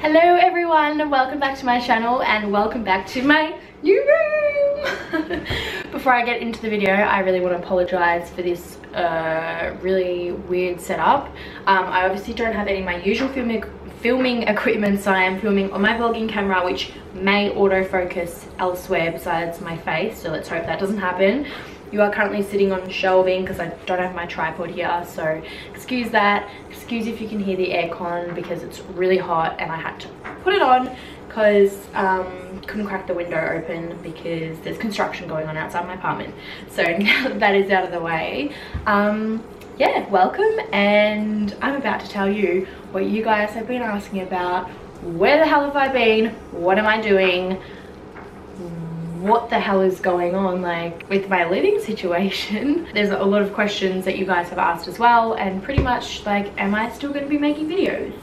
Hello everyone, welcome back to my channel and welcome back to my new room. Before I get into the video, I really want to apologize for this really weird setup. I obviously don't have any of my usual filming equipment, so I am filming on my vlogging camera, which may autofocus elsewhere besides my face, so let's hope that doesn't happen. You are currently sitting on shelving because I don't have my tripod here, so excuse that. Excuse if you can hear the aircon because it's really hot and I had to put it on because couldn't crack the window open because there's construction going on outside my apartment. So now that is out of the way, yeah, welcome, and I'm about to tell you what you guys have been asking about. Where the hell have I been? What am I doing? What the hell is going on, like, with my living situation? There's a lot of questions that you guys have asked as well, and pretty much like, am I still going to be making videos?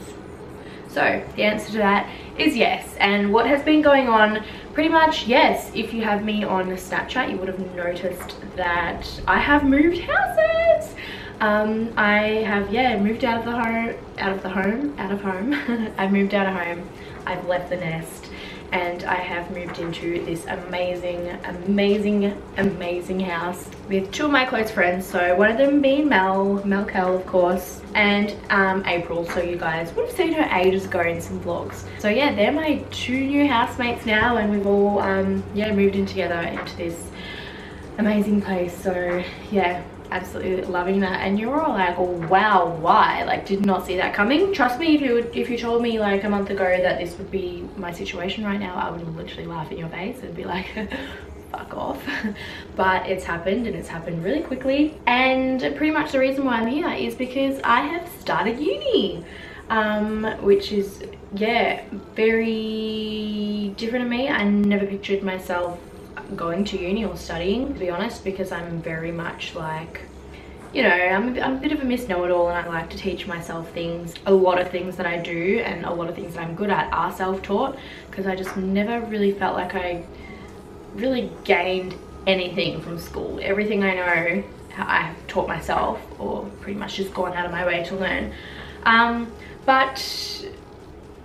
So the answer to that is yes. And what has been going on? Pretty much yes. If you have me on Snapchat, you would have noticed that I have moved houses. I have, yeah, moved out of home. I've moved out of home. I've left the nest. And I have moved into this amazing house with two of my close friends. So one of them being Mel Kalla, of course, and April. So you guys would have seen her ages ago in some vlogs. So yeah, they're my two new housemates now, and we've all yeah, moved in together into this amazing place. So yeah, absolutely loving that. And you're all like, oh wow, why? Like, did not see that coming. Trust me, if you told me like a month ago that this would be my situation right now, I would literally laugh in your face and be like fuck off. But it's happened, and it's happened really quickly, and pretty much the reason why I'm here is because I have started uni, which is, yeah, very different to me. I never pictured myself going to uni or studying, to be honest, because I'm very much like, you know, I'm a bit of a know-it-all, and I like to teach myself things. A lot of things that I do and a lot of things that I'm good at are self-taught, because I just never really felt like I really gained anything from school. Everything I know, I've taught myself, or pretty much just gone out of my way to learn. But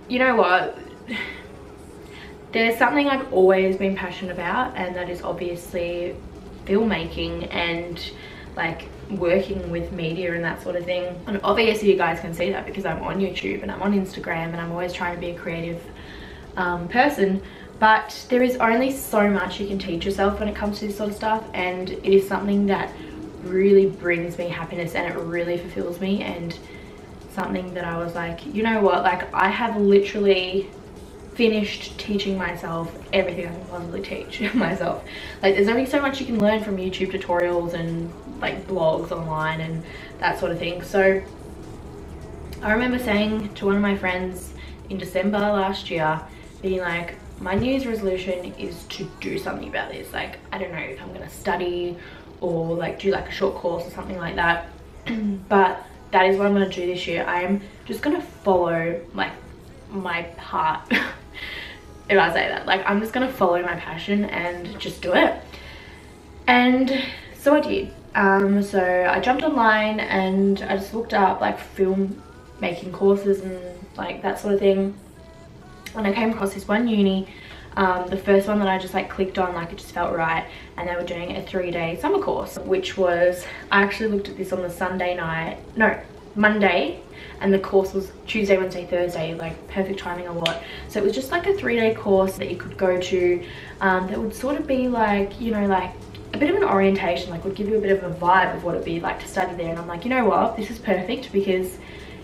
you know what? There's something I've always been passionate about, and that is obviously filmmaking and like working with media and that sort of thing. And obviously you guys can see that because I'm on YouTube and I'm on Instagram, and I'm always trying to be a creative person. But there is only so much you can teach yourself when it comes to this sort of stuff, and it is something that really brings me happiness, and it really fulfills me, and something that I was like, you know what, like, I have literally finished teaching myself everything I can possibly teach myself. Like, there's only so much you can learn from YouTube tutorials and like blogs online and that sort of thing. So I remember saying to one of my friends in December last year, being like, my New Year's resolution is to do something about this. Like, I don't know if I'm gonna study or like do like a short course or something like that, but that is what I'm gonna do this year. I'm just gonna follow like my heart. If I say that, like, I'm just gonna follow my passion and just do it. And so I did. So I jumped online and I just looked up like film making courses and like that sort of thing, and I came across this one uni, the first one that I just like clicked on, like it just felt right, and they were doing a 3-day summer course, which was, I actually looked at this on the Monday, and the course was Tuesday, Wednesday, Thursday, like perfect timing or what. So it was just like a 3-day course that you could go to, that would sort of be like, you know, like a bit of an orientation, like would give you a bit of a vibe of what it'd be like to study there. And I'm like, you know what, this is perfect, because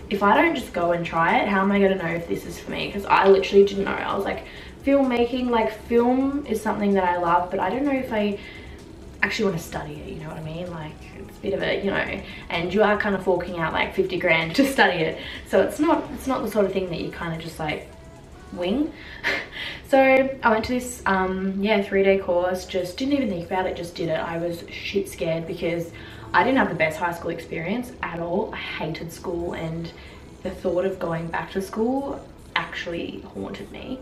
if I don't just go and try it, how am I going to know if this is for me? Because I literally didn't know. I was like, filmmaking, like film is something that I love, but I don't know if I actually want to study it, you know what I mean? Like, it's a bit of a, you know, and you are kind of forking out like 50 grand to study it, so it's not the sort of thing that you kind of just like wing. So I went to this yeah, 3-day course, just didn't even think about it, just did it. I was shit scared because I didn't have the best high school experience at all. I hated school, and the thought of going back to school actually haunted me.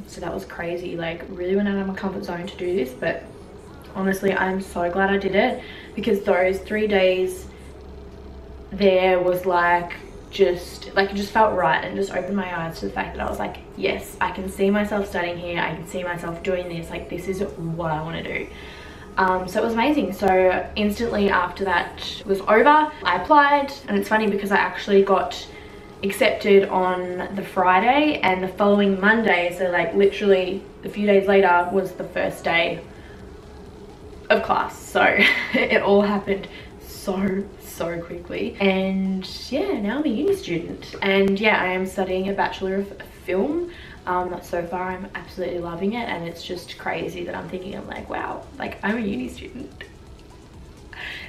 So that was crazy, like really went out of my comfort zone to do this. But honestly, I'm so glad I did it, because those 3 days there was like just like, it just felt right, and just opened my eyes to the fact that I was like, yes, I can see myself studying here, I can see myself doing this, like this is what I want to do. So it was amazing. So instantly after that was over, I applied, and it's funny because I actually got accepted on the Friday, and the following Monday, so like literally a few days later, was the first day of class. So it all happened so quickly, and yeah, now I'm a uni student, and yeah, I am studying a Bachelor of Film. So far I'm absolutely loving it, and it's just crazy that I'm thinking, I'm like, wow, like I'm a uni student.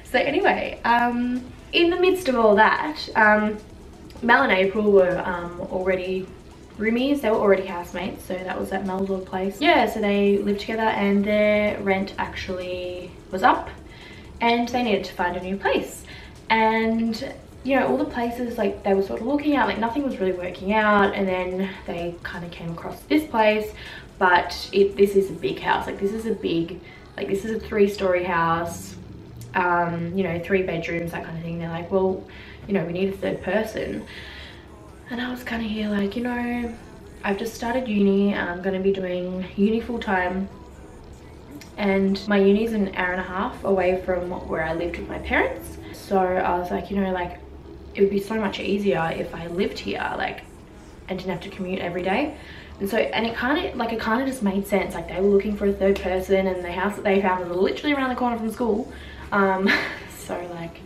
So anyway, in the midst of all that, Mel and April were already roomies, they were already housemates, so that was at Mel's old place. Yeah, so they lived together, and their rent actually was up, and they needed to find a new place. And you know, all the places like they were sort of looking at, like nothing was really working out, and then they kind of came across this place. But this is a big house, like this is a 3-story house, you know, 3 bedrooms, that kind of thing. They're like, well, you know, we need a 3rd person. And I was kind of here like, you know, I've just started uni, I'm going to be doing uni full time, and my uni's an hour and a half away from where I lived with my parents. So I was like, you know, like it would be so much easier if I lived here, like, and didn't have to commute every day. And so, and it kind of just made sense. Like they were looking for a 3rd person, and the house that they found was literally around the corner from school. So like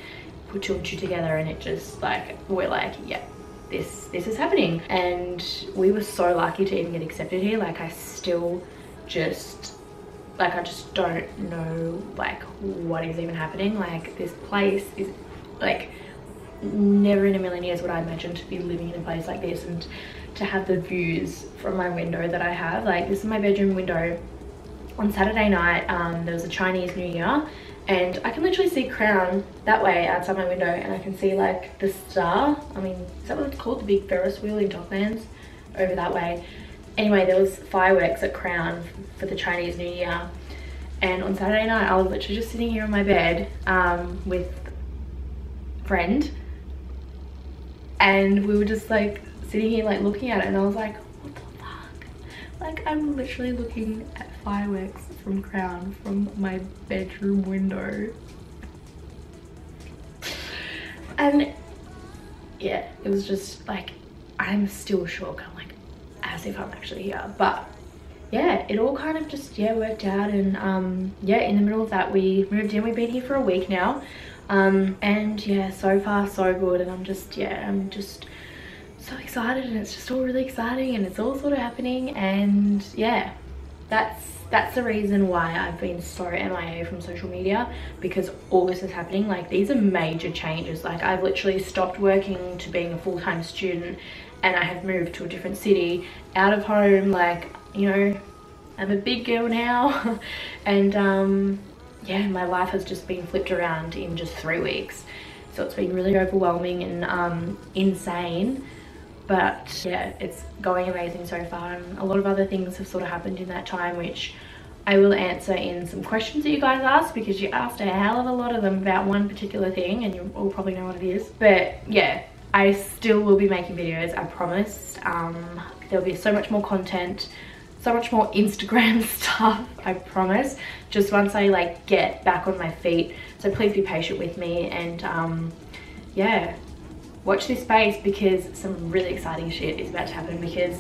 put 2 and 2 together, and it just like, we're like, yeah, this is happening. And we were so lucky to even get accepted here. Like I still just, like I just don't know like what is even happening. Like this place is like, never in a million years would I imagine to be living in a place like this, and to have the views from my window that I have. Like this is my bedroom window. On Saturday night there was a Chinese New Year, and I can literally see Crown that way outside my window, and I can see like the star, I mean, is that what it's called, the big Ferris wheel in Docklands, over that way. Anyway, there was fireworks at Crown for the Chinese New Year, and on Saturday night I was literally just sitting here on my bed with a friend, and we were just like sitting here like looking at it, and I was like, what the fuck, like I'm literally looking at fireworks from Crown from my bedroom window. And yeah, it was just like, I'm still shook. I'm like, as if I'm actually here. But yeah, it all kind of just, yeah, worked out. And yeah, in the middle of that we moved in. We've been here for a week now, and yeah, so far so good. And I'm just, yeah, I'm just so excited, and it's just all really exciting, and it's all sort of happening. And yeah, that's the reason why I've been so MIA from social media, because all this is happening. Like these are major changes. Like I've literally stopped working to being a full-time student, and I have moved to a different city, out of home. Like, you know, I'm a big girl now. And yeah, my life has just been flipped around in just 3 weeks. So it's been really overwhelming and insane. But yeah, it's going amazing so far, and a lot of other things have sort of happened in that time, which I will answer in some questions that you guys asked, because you asked a hell of a lot of them about one particular thing, and you all probably know what it is. But yeah, I still will be making videos, I promise. There'll be so much more content, so much more Instagram stuff, I promise, just once I like get back on my feet. So please be patient with me, and yeah, watch this space, because some really exciting shit is about to happen. Because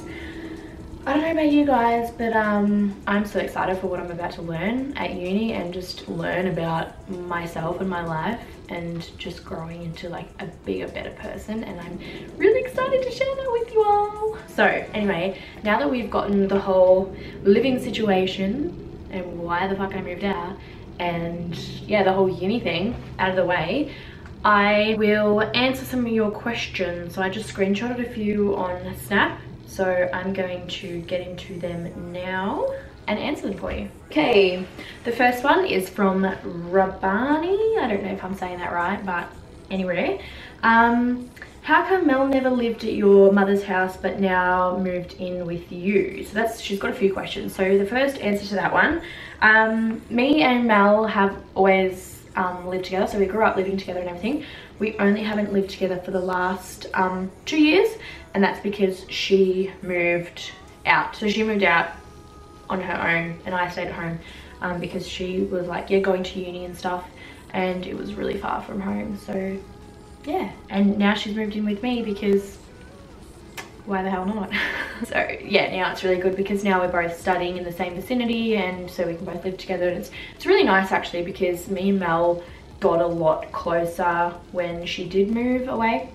I don't know about you guys, but I'm so excited for what I'm about to learn at uni, and just learn about myself and my life, and just growing into like a bigger, better person. And I'm really excited to share that with you all. So anyway, now that we've gotten the whole living situation and why the fuck I moved out, and yeah, the whole uni thing out of the way, I will answer some of your questions. So I just screenshotted a few on Snap, so I'm going to get into them now and answer them for you. Okay, the first one is from Rabani. I don't know if I'm saying that right, but anyway. How come Mel never lived at your mother's house but now moved in with you? So she's got a few questions. So the first answer to that one, me and Mel have always lived together. So we grew up living together and everything. We only haven't lived together for the last 2 years, and that's because she moved out. So she moved out on her own and I stayed at home because she was like, yeah, going to uni and stuff, and it was really far from home. So yeah, and now she's moved in with me because why the hell not? So yeah, now it's really good because now we're both studying in the same vicinity, and so we can both live together. And it's really nice actually, because me and Mel got a lot closer when she did move away,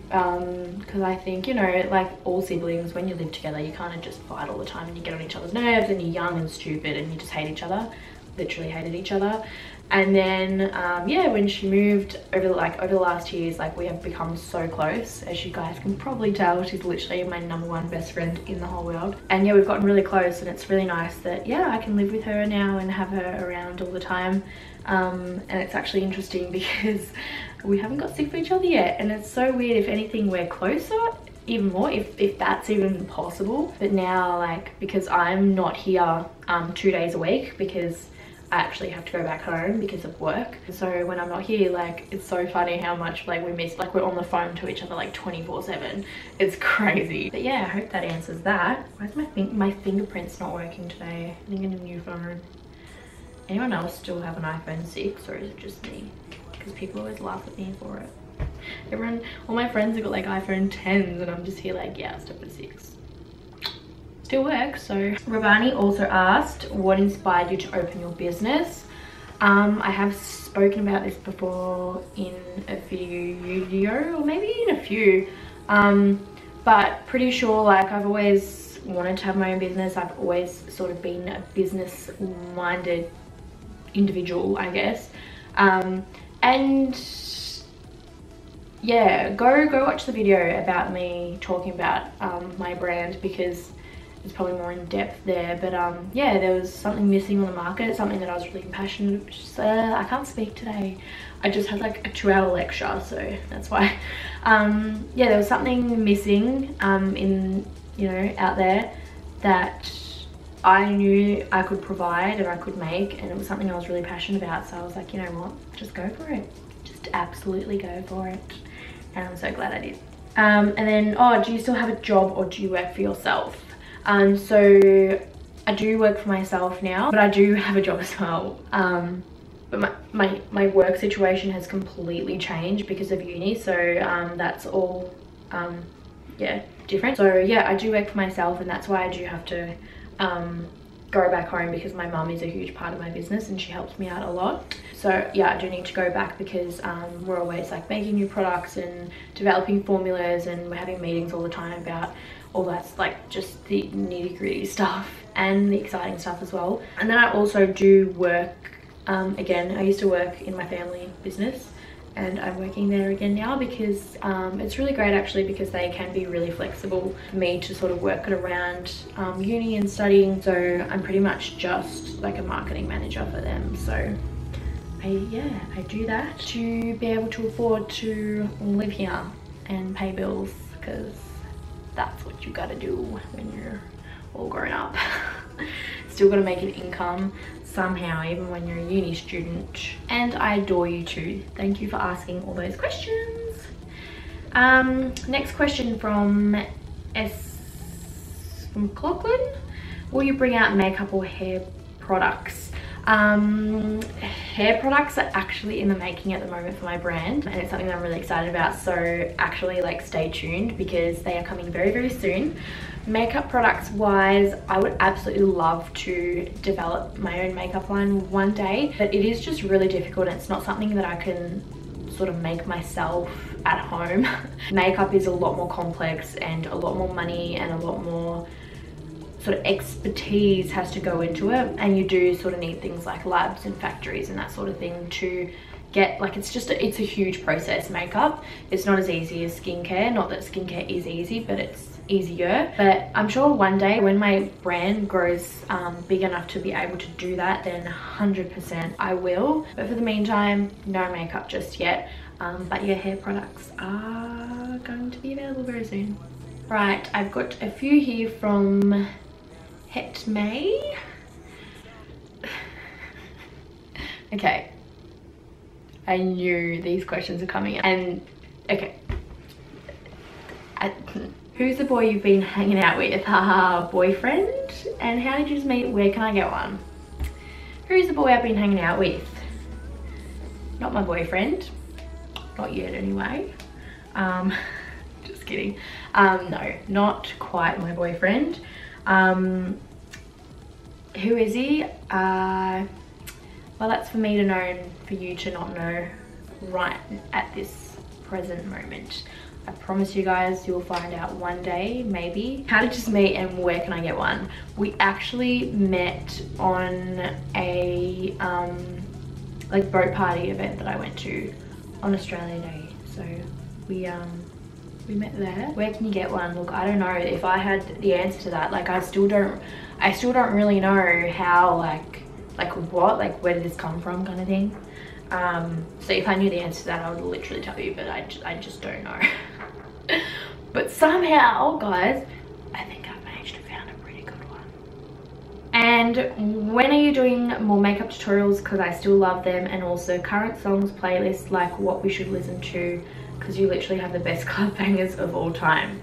because I think, you know, like all siblings, when you live together you kind of just fight all the time and you get on each other's nerves, and you're young and stupid and you just hate each other, literally hated each other. And then yeah, when she moved over the last years, like we have become so close. As you guys can probably tell, she's literally my #1 best friend in the whole world. And yeah, we've gotten really close, and it's really nice that, yeah, I can live with her now and have her around all the time. And it's actually interesting because we haven't got sick of each other yet, and it's so weird. If anything, we're closer even more, if that's even possible. But now, like, because I'm not here 2 days a week because I actually have to go back home because of work. So when I'm not here, like, it's so funny how much like we miss, like we're on the phone to each other like 24/7. It's crazy. But yeah, I hope that answers that. Why is my fingerprint's not working today? I think I need a new phone. Anyone else still have an iPhone 6, or is it just me? Because people always laugh at me for it. Everyone, all my friends have got like iPhone 10s, and I'm just here like, yeah, still with 6. Still works. So Ravani also asked, what inspired you to open your business? I have spoken about this before in a video, or maybe in a few, but pretty sure, like, I've always wanted to have my own business. I've always sort of been a business minded individual, I guess. And yeah, go watch the video about me talking about my brand, because it's probably more in depth there. But yeah, there was something missing on the market, something that I was really passionate. I can't speak today. I just had like a 2-hour lecture, so that's why. Yeah, there was something missing in, you know, out there that I knew I could provide and I could make, and it was something I was really passionate about. So I was like, you know what, just go for it. Just absolutely go for it. And I'm so glad I did. And then, oh, do you still have a job or do you work for yourself? So I do work for myself now, but I do have a job as well. But my work situation has completely changed because of uni. So that's all, yeah, different. So yeah, I do work for myself, and that's why I do have to go back home, because my mum is a huge part of my business and she helps me out a lot. So yeah, I do need to go back because we're always like making new products and developing formulas, and we're having meetings all the time about all that's like just the nitty-gritty stuff and the exciting stuff as well. And then I also do work, again, I used to work in my family business, and I'm working there again now because it's really great actually, because they can be really flexible for me to sort of work it around uni and studying. So I'm pretty much just like a marketing manager for them. So I do that to be able to afford to live here and pay bills, because that's what you gotta do when you're all grown up. Still gotta make an income somehow, even when you're a uni student. And I adore you too. Thank you for asking all those questions. Next question from Clocklin. Will you bring out makeup or hair products? Hair products are actually in the making at the moment for my brand, and it's something that I'm really excited about. So actually, like, stay tuned because they are coming very, very soon. Makeup products wise, I would absolutely love to develop my own makeup line one day, but it is just really difficult, and it's not something that I can sort of make myself at home. Makeup is a lot more complex, and a lot more money and a lot more sort of expertise has to go into it, and you do sort of need things like labs and factories and that sort of thing to get, like, it's a huge process. Makeup, it's not as easy as skincare. Not that skincare is easy, but it's easier. But I'm sure one day when my brand grows big enough to be able to do that, then 100% I will. But for the meantime, no makeup just yet. But yeah, hair products are going to be available very soon. Right, I've got a few here from Het May. Okay, I knew these questions are coming. And okay, who's the boy you've been hanging out with? Haha, boyfriend. And how did you meet? Where can I get one? Who's the boy I've been hanging out with? Not my boyfriend, not yet anyway. Just kidding. No, not quite my boyfriend. Who is he? Well, that's for me to know and for you to not know right at this present moment. I promise you guys, you'll find out one day, maybe. How did you meet and where can I get one? We actually met on a like boat party event that I went to on Australia Day. So we met there. Where can you get one? Look, I don't know if I had the answer to that. Like I still don't really know how, like what, like where did this come from kind of thing. So if I knew the answer to that, I would literally tell you, but I just don't know. But somehow, guys, I think I've managed to find a pretty good one. And when are you doing more makeup tutorials? Because I still love them. And also current songs playlist, like what we should listen to, because you literally have the best club bangers of all time.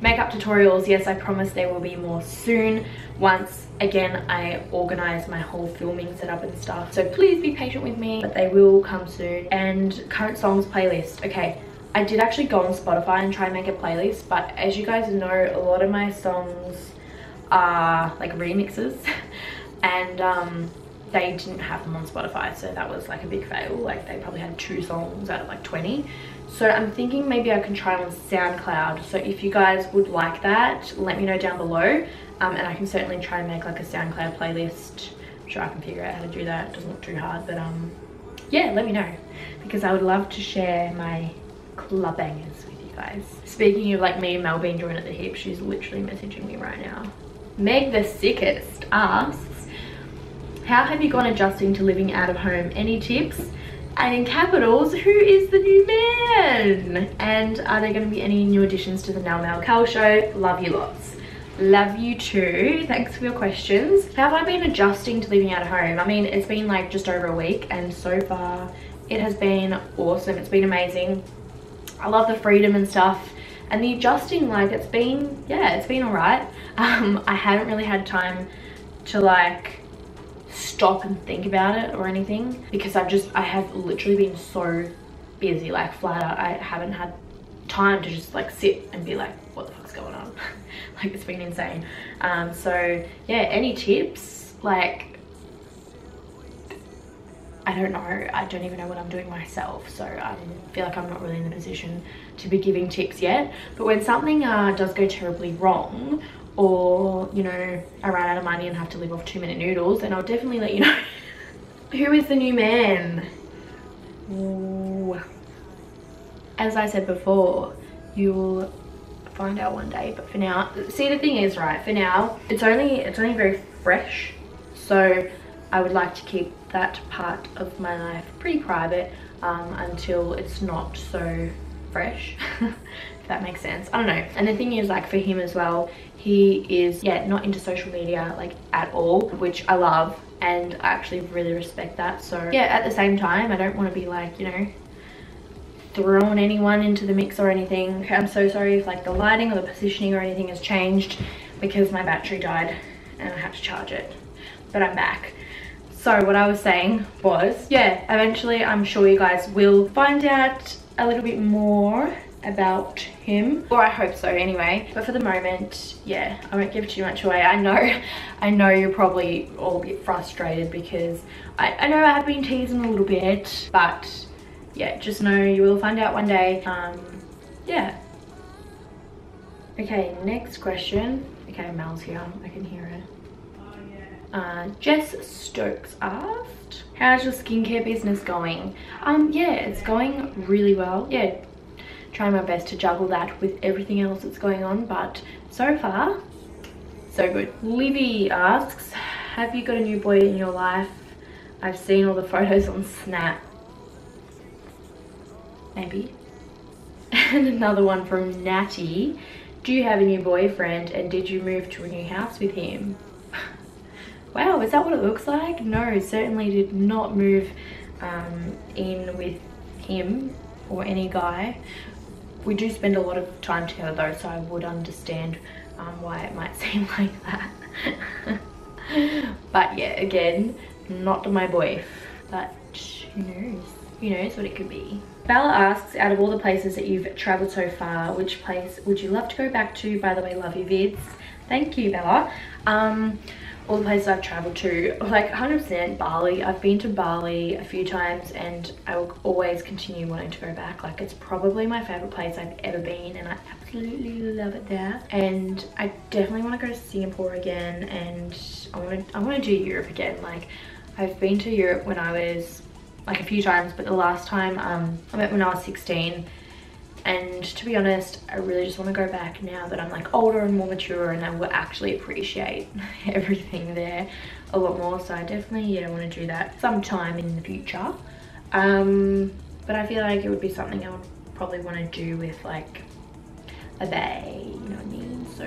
Makeup tutorials, yes, I promise there will be more soon once again I organize my whole filming setup and stuff. So please be patient with me, but they will come soon. And current songs playlist, okay, I did actually go on Spotify and try and make a playlist, but as you guys know, a lot of my songs are like remixes and they didn't have them on Spotify, so that was like a big fail. Like they probably had 2 songs out of like 20. So I'm thinking maybe I can try on SoundCloud. So if you guys would like that, let me know down below. And I can certainly try and make like a SoundCloud playlist. I'm sure I can figure out how to do that. It doesn't look too hard, but yeah, let me know, because I would love to share my club bangers with you guys. Speaking of like me and Mel being joined at the hip, she's literally messaging me right now. Meg the Sickest asks, how have you gone adjusting to living out of home? Any tips? And in capitals, who is the new man? And are there going to be any new additions to the Nelly Kalla show? Love you lots. Love you too. Thanks for your questions. How have I been adjusting to living out of home? I mean, it's been like just over a week, and so far it has been awesome. It's been amazing. I love the freedom and stuff, and the adjusting, like it's been, yeah, it's been all right. I haven't really had time to like stop and think about it or anything, because I have literally been so busy, like flat out. I haven't had time to just like sit and be like, what the fuck's going on? Like it's been insane. So yeah, any tips? Like, I don't know. I don't even know what I'm doing myself, so I feel like I'm not really in the position to be giving tips yet. But when something does go terribly wrong, or you know, I ran out of money and have to live off 2-minute noodles, then I'll definitely let you know. Who is the new man? Ooh. As I said before, you'll find out one day, but for now, see, the thing is, right, for now it's only very fresh, so I would like to keep that part of my life pretty private until it's not so fresh. If that makes sense. I don't know. And the thing is, like for him as well, he is, yeah, not into social media like at all, which I love, and I actually really respect that. So yeah, at the same time, I don't want to be like, you know, throwing anyone into the mix or anything. I'm so sorry if like the lighting or the positioning or anything has changed, because my battery died and I had to charge it, but I'm back. So what I was saying was, yeah, eventually I'm sure you guys will find out a little bit more about him, or I hope so anyway. But for the moment, yeah, I won't give too much away. I know you're probably all a bit frustrated, because I know I have been teasing a little bit, but yeah, just know you will find out one day. Yeah. Okay, next question. Okay, Mel's here, I can hear her. Jess Stokes asked, how's your skincare business going? Yeah, it's going really well. Yeah, trying my best to juggle that with everything else that's going on, but so far so good. Livy asks, have you got a new boy in your life? I've seen all the photos on Snap. Maybe. And another one from Natty, do you have a new boyfriend, and did you move to a new house with him? Wow, is that what it looks like? No, certainly did not move in with him or any guy. We do spend a lot of time together though, so I would understand why it might seem like that. But yeah, again, not my boy, but who knows what it could be. Bella asks, out of all the places that you've traveled so far, which place would you love to go back to? By the way, love your vids. Thank you, Bella. All the places I've traveled to, like 100% Bali. I've been to Bali a few times and I will always continue wanting to go back. Like, it's probably my favorite place I've ever been and I absolutely love it there. And I definitely want to go to Singapore again, and I want to do Europe again. Like, I've been to Europe when I was like a few times, but the last time I went when I was 16. And to be honest, I really just want to go back now that I'm like older and more mature, and I will actually appreciate everything there a lot more. So I definitely want to do that sometime in the future. But I feel like it would be something I would probably want to do with like a bae, you know what I mean? So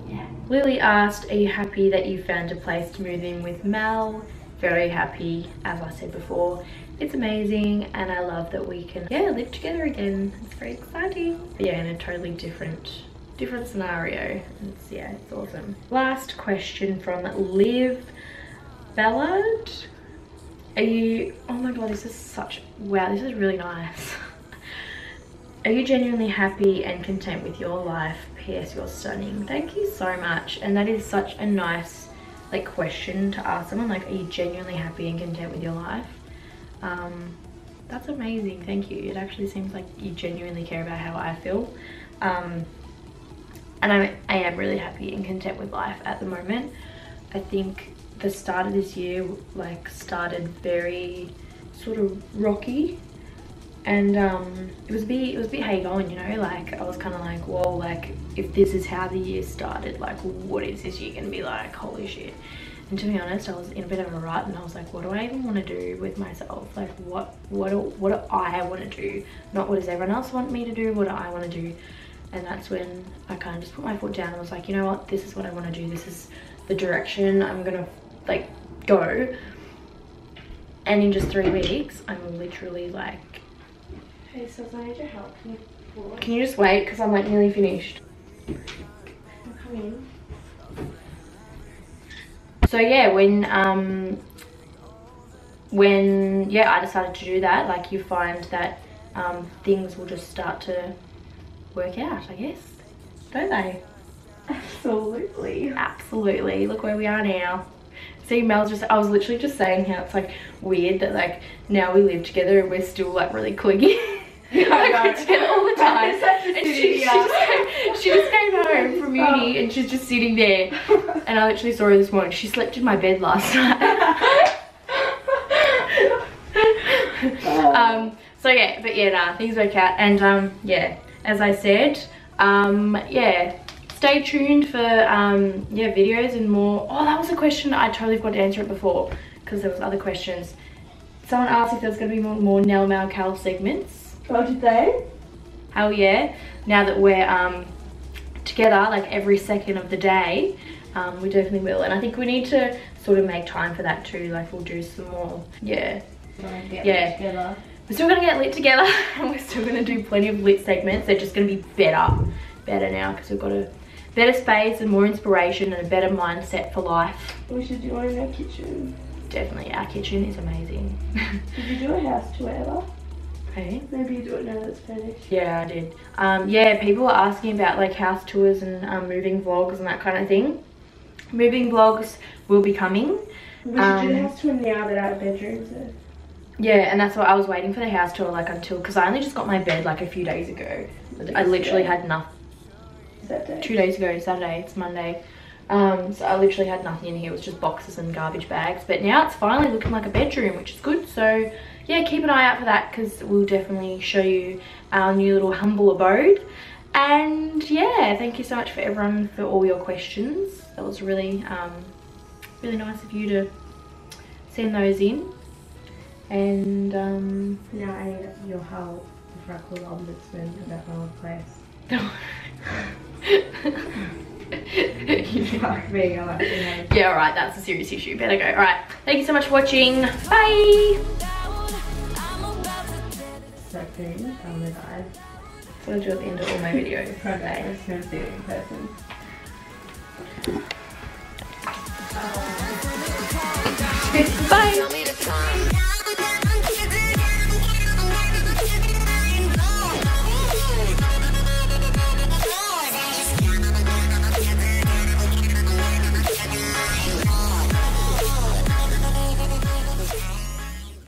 yeah. Lily asked, are you happy that you found a place to move in with Mel? Very happy, as I said before. It's amazing and I love that we can live together again. It's very exciting. But yeah, in a totally different scenario. It's awesome. Last question from Liv Ballard. Are you, oh my god, this is such, wow, this is really nice. Are you genuinely happy and content with your life? P.S. You're stunning. Thank you so much. And that is such a nice like question to ask someone, like, are you genuinely happy and content with your life? That's amazing. Thank you. It actually seems like you genuinely care about how I feel. And I am really happy and content with life at the moment. I think the start of this year like started very sort of rocky, and it was a bit how you going, you know, like I was kind of like, whoa, like if this is how the year started, like what is this year gonna be like? Holy shit. And to be honest, I was in a bit of a rut and I was like, what do I even want to do with myself? Like what do I want to do? Not what does everyone else want me to do, what do I want to do? And that's when I kind of just put my foot down and was like, you know what, this is what I want to do. This is the direction I'm gonna like go. And in just 3 weeks, I'm literally like, hey, so I need your help. Can you just wait? Because I'm like nearly finished. I'm coming. So yeah, when I decided to do that, like you find that things will just start to work out, I guess, don't they? Absolutely. Absolutely. Look where we are now. See, Mel's just, I was literally just saying how it's like weird that like now we live together and we're still like really clingy. Yeah, like we're together all the time. And she just came home from uni and she's just sitting there. And I literally saw her this morning. She slept in my bed last night. So yeah, but yeah, nah, things work out. And yeah, as I said, yeah, stay tuned for yeah, videos and more. Oh, that was a question I totally forgot to answer it before because there was other questions. Someone asked if there was going to be more Nelly Kalla segments. Oh, did they? Hell yeah. Now that we're together like every second of the day, we definitely will. And I think we need to sort of make time for that too. Like we'll do some more, yeah. Yeah. We're still gonna get lit together and we're still gonna do plenty of lit segments. They're just gonna be better now because we've got a better space and more inspiration and a better mindset for life. We should do one in our kitchen. Definitely, our kitchen is amazing. Did you do a house tour ever? Hey? Maybe you do it now that it's finished. Yeah, I did. Yeah, people were asking about like house tours and moving vlogs and that kind of thing. Moving vlogs will be coming. We should do a house tour now that our bedrooms are. Yeah, and that's why I was waiting for the house tour like until, because I only just got my bed like a few days ago. I literally had nothing. Is that day? 2 days ago, Saturday, it's Monday. So I literally had nothing in here. It was just boxes and garbage bags. But now it's finally looking like a bedroom, which is good. So yeah, keep an eye out for that because we'll definitely show you our new little humble abode. And yeah, thank you so much for everyone for all your questions. That was really, really nice of you to send those in. And now I need your help before I call the ombudsman about my old place. Fuck me, I'm actually hate. Yeah, alright, that's a serious issue. Better go. Alright, thank you so much for watching. Bye! So soon, I'm gonna die. That's what I do at the end of all my videos. Okay, I'm just gonna see it in person.